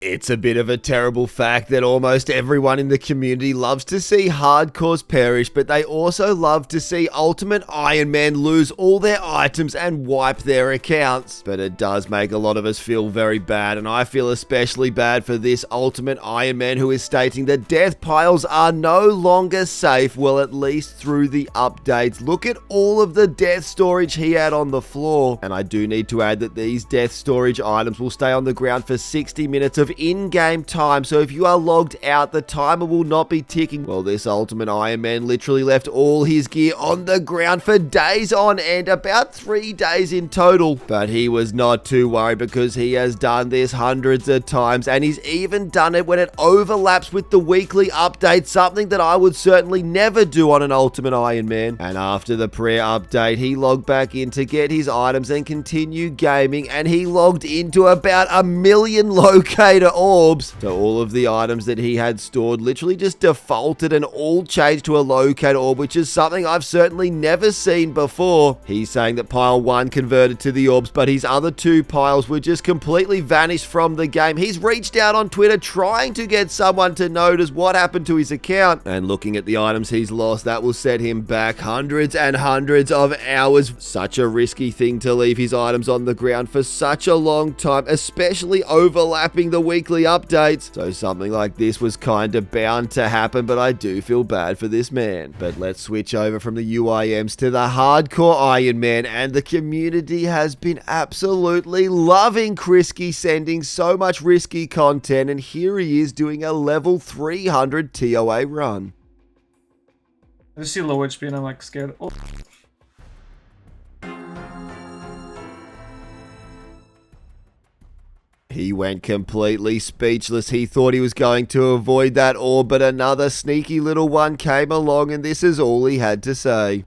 It's a bit of a terrible fact that almost everyone in the community loves to see hardcores perish, but they also love to see Ultimate Iron Man lose all their items and wipe their accounts. But it does make a lot of us feel very bad, and I feel especially bad for this Ultimate Iron Man who is stating that death piles are no longer safe, well, at least through the updates. Look at all of the death storage he had on the floor. And I do need to add that these death storage items will stay on the ground for 60 minutes of in-game time, so if you are logged out, the timer will not be ticking. Well, this Ultimate Iron Man literally left all his gear on the ground for days on end, about 3 days in total. But he was not too worried because he has done this hundreds of times, and he's even done it when it overlaps with the weekly update, something that I would certainly never do on an Ultimate Iron Man. And after the prayer update, he logged back in to get his items and continue gaming, and he logged into about 1 million locator orbs. So all of the items that he had stored literally just defaulted and all changed to a locator orb, which is something I've certainly never seen before. He's saying that pile 1 converted to the orbs, but his other 2 piles were just completely vanished from the game. He's reached out on Twitter trying to get someone to notice what happened to his account, and looking at the items he's lost, that will set him back hundreds and hundreds of hours. Such a risky thing to leave his items on the ground for such a long time, especially overlapping the weekly updates. So something like this was kind of bound to happen, but I do feel bad for this man. But let's switch over from the UIMs to the hardcore Iron Man, and the community has been absolutely loving Krisky sending so much risky content, and here he is doing a level 300 TOA run. I just see low HP and I'm like scared. Oh. He went completely speechless. He thought he was going to avoid that orb, but another sneaky little one came along, and this is all he had to say.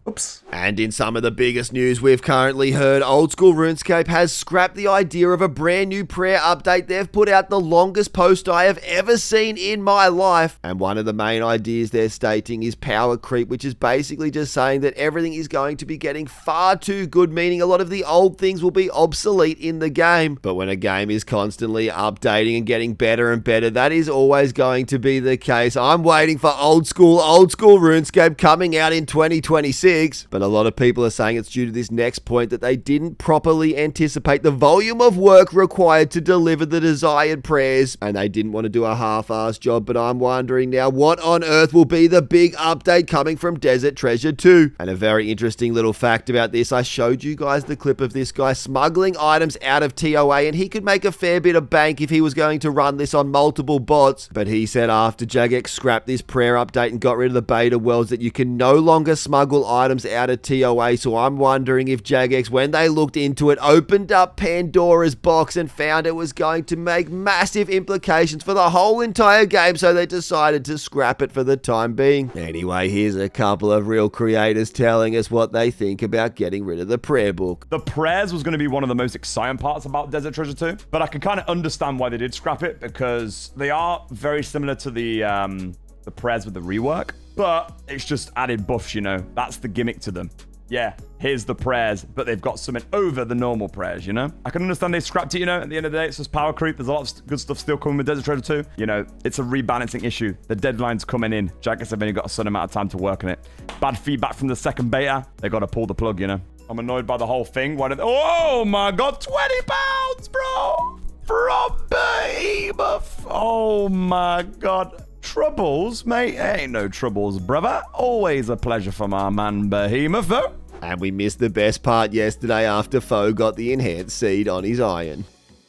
Oops. And in some of the biggest news we've currently heard, OldSchool Runescape has scrapped the idea of a brand new prayer update. They've put out the longest post I have ever seen in my life. And one of the main ideas they're stating is power creep, which is basically just saying that everything is going to be getting far too good, meaning a lot of the old things will be obsolete in the game. But when a game is constantly updating and getting better and better, that is always going to be the case. I'm waiting for OldSchool Runescape coming out in 2026. But a lot of people are saying it's due to this next point that they didn't properly anticipate the volume of work required to deliver the desired prayers, and they didn't want to do a half-assed job. But I'm wondering now, what on earth will be the big update coming from Desert Treasure 2? And a very interesting little fact about this, I showed you guys the clip of this guy smuggling items out of TOA, and he could make a fair bit of bank if he was going to run this on multiple bots. But he said after Jagex scrapped this prayer update and got rid of the beta worlds that you can no longer smuggle items out of TOA, so I'm wondering if Jagex, when they looked into it, opened up Pandora's box and found it was going to make massive implications for the whole entire game, so they decided to scrap it for the time being. Anyway, here's a couple of real creators telling us what they think about getting rid of the prayer book. The prayers was going to be one of the most exciting parts about Desert Treasure 2, but I can kind of understand why they did scrap it, because they are very similar to the prayers with the rework, but it's just added buffs, you know. That's the gimmick to them. Yeah, here's the prayers, but they've got something over the normal prayers, you know? I can understand they scrapped it, you know. At the end of the day, it's just power creep. There's a lot of good stuff still coming with Desert Treasure 2. You know, it's a rebalancing issue. The deadline's coming in. Jagex have only got a certain amount of time to work on it. Bad feedback from the second beta. They got to pull the plug, you know? I'm annoyed by the whole thing. Why did they... Oh my God, 20 pounds, bro! From Behemeth. Oh my God. Troubles, mate? Ain't no troubles, brother. Always a pleasure for my man Behemeth, though. And we missed the best part yesterday after Foe got the enhanced seed on his iron.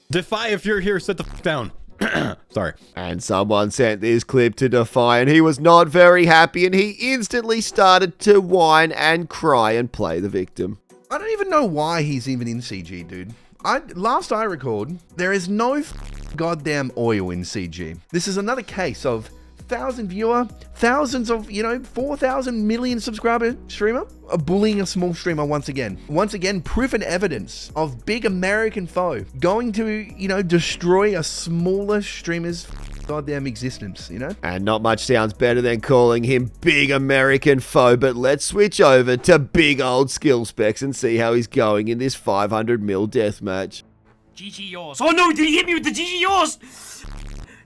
Defy, if you're here, sit the f down. Sorry. And someone sent this clip to Defy, and he was not very happy, and he instantly started to whine and cry and play the victim. I don't even know why he's even in CG, dude. Last I recalled, there is no goddamn oil in CG. This is another case of 1,000 viewer, thousands of, 4,000 million subscriber streamer bullying a small streamer once again. Once again, proof and evidence of big American foe going to, destroy a smaller streamer's goddamn existence, And not much sounds better than calling him big American foe, but let's switch over to big old skill specs and see how he's going in this 500 mil deathmatch. GG yours. Oh no, did he hit me with the GG yours?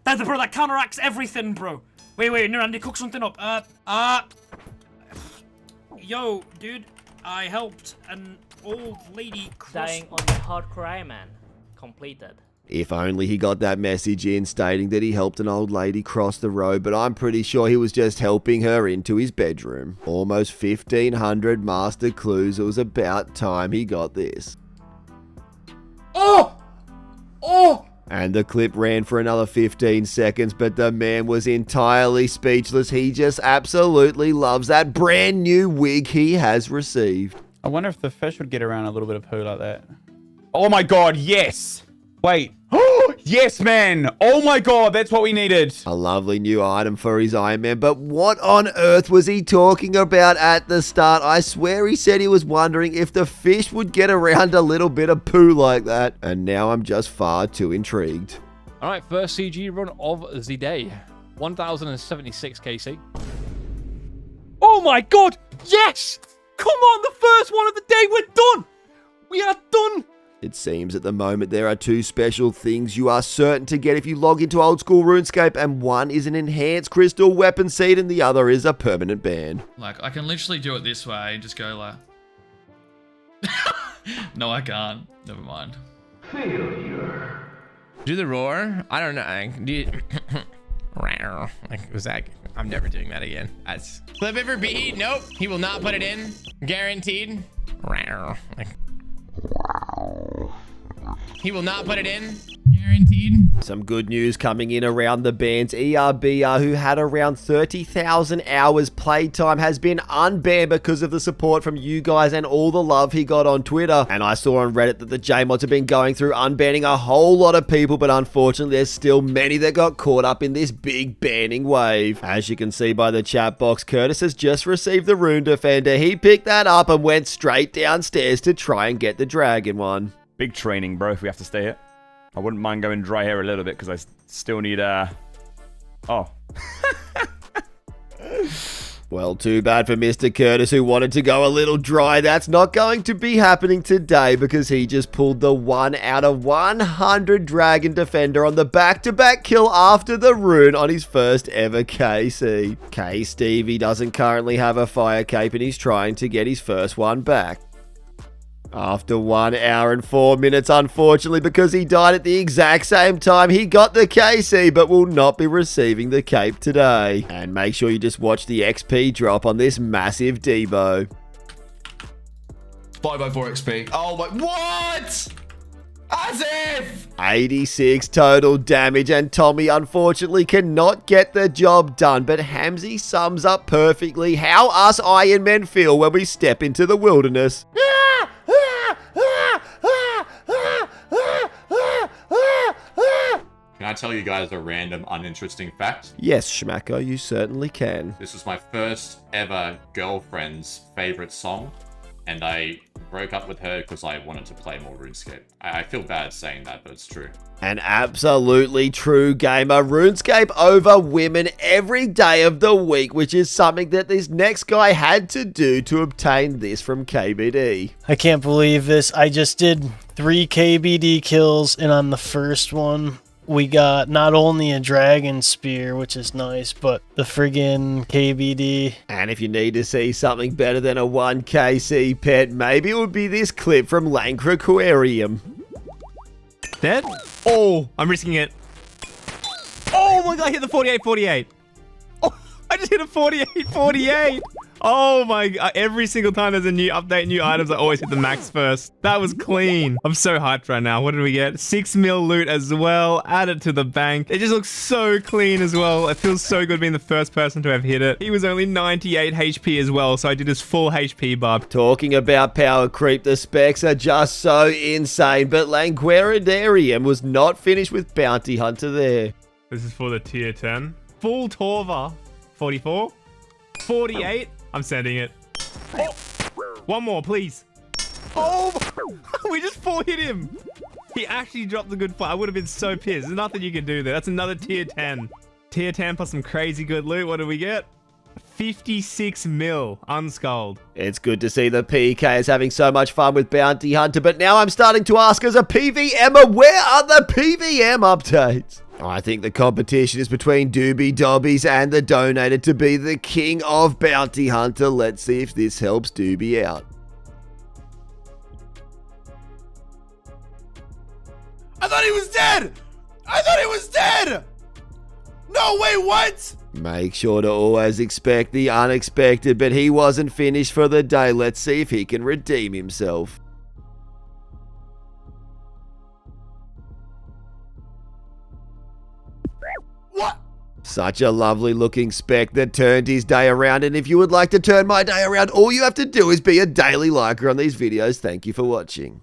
Bro, that counteracts everything, bro. Wait, no, Randy, cook something up. Yo, dude, I helped an old lady cross... Dying on the hardcore Ironman. Completed. If only he got that message in stating that he helped an old lady cross the road, but I'm pretty sure he was just helping her into his bedroom. Almost 1,500 master clues. It was about time he got this. Oh! And the clip ran for another 15 seconds, but the man was entirely speechless. He just absolutely loves that brand new wig he has received. I wonder if the fish would get around a little bit of poo like that. Oh my god, yes! Wait. Oh, yes, man! Oh my god, that's what we needed! A lovely new item for his Iron Man, but what on earth was he talking about at the start? I swear he said he was wondering if the fish would get around a little bit of poo like that, and now I'm just far too intrigued. Alright, first CG run of the day. 1,076 KC. Oh my god! Yes! Come on, the first one of the day, we're done! We are done! It seems at the moment there are two special things you are certain to get if you log into OldSchool Runescape, and one is an enhanced crystal weapon seed and the other is a permanent ban. Like, I can literally do it this way and just go like... No, I can't. Never mind. Failure. Do the roar? I don't know. Do you... Like, was that... I'm never doing that again. That's... Flip it for B? Nope. He will not put it in. Guaranteed. Like... He will not put it in. Guaranteed. Some good news coming in around the bans. ERBR, who had around 30,000 hours playtime, has been unbanned because of the support from you guys and all the love he got on Twitter. And I saw on Reddit that the JMods have been going through unbanning a whole lot of people, but unfortunately there's still many that got caught up in this big banning wave. As you can see by the chat box, Curtis has just received the Rune Defender. He picked that up and went straight downstairs to try and get the Dragon one. Big training, bro, if we have to stay here. I wouldn't mind going dry hair a little bit because I still need, Oh. Well, too bad for Mr. Curtis, who wanted to go a little dry. That's not going to be happening today because he just pulled the 1 out of 100 Dragon Defender on the back-to-back kill after the rune on his first ever KC. Stevie doesn't currently have a fire cape and he's trying to get his first one back. After 1 hour and 4 minutes, unfortunately, because he died at the exact same time, he got the KC, but will not be receiving the cape today. And make sure you just watch the XP drop on this massive Debo. 504 XP. Oh my, what? As if! 86 total damage, and Tommy unfortunately cannot get the job done, but Hamzy sums up perfectly how us Iron Men feel when we step into the wilderness. Can I tell you guys a random, uninteresting fact? Yes, Schmacko, you certainly can. This was my first ever girlfriend's favorite song, and I broke up with her because I wanted to play more RuneScape. I feel bad saying that, but it's true. An absolutely true gamer. RuneScape over women every day of the week, which is something that this next guy had to do to obtain this from KBD. I can't believe this. I just did 3 KBD kills, and on the first one, we got not only a dragon spear, which is nice, but the friggin' KBD. And if you need to see something better than a 1KC pet, maybe it would be this clip from Lankraquarium. Dead? Oh, I'm risking it. Oh my god, I hit the 48-48. Oh, I just hit a 48-48. Oh my god, every single time there's a new update, new items, I always hit the max first. That was clean. I'm so hyped right now. What did we get? 6 mil loot as well, added to the bank. It just looks so clean as well. It feels so good being the first person to have hit it. He was only 98 HP as well, so I did his full HP bar. Talking about power creep, the specs are just so insane, but Languaridarium was not finished with Bounty Hunter there. This is for the tier 10. Full Torva, 44, 48. I'm sending it. Oh, one more, please. Oh, we just full hit him. He actually dropped a good fight. I would have been so pissed. There's nothing you can do there. That's another tier 10. Tier 10 plus some crazy good loot. What did we get? 56 mil unskulled. It's good to see the PK is having so much fun with Bounty Hunter, but now I'm starting to ask as a PVMer, where are the PVM updates? I think the competition is between Doobie Dobbies and the Donator to be the king of Bounty Hunter. Let's see if this helps Doobie out. I thought he was dead! I thought he was dead! No, wait, what? Make sure to always expect the unexpected, but he wasn't finished for the day. Let's see if he can redeem himself. What? Such a lovely looking spec that turned his day around, and if you would like to turn my day around, all you have to do is be a daily liker on these videos. Thank you for watching.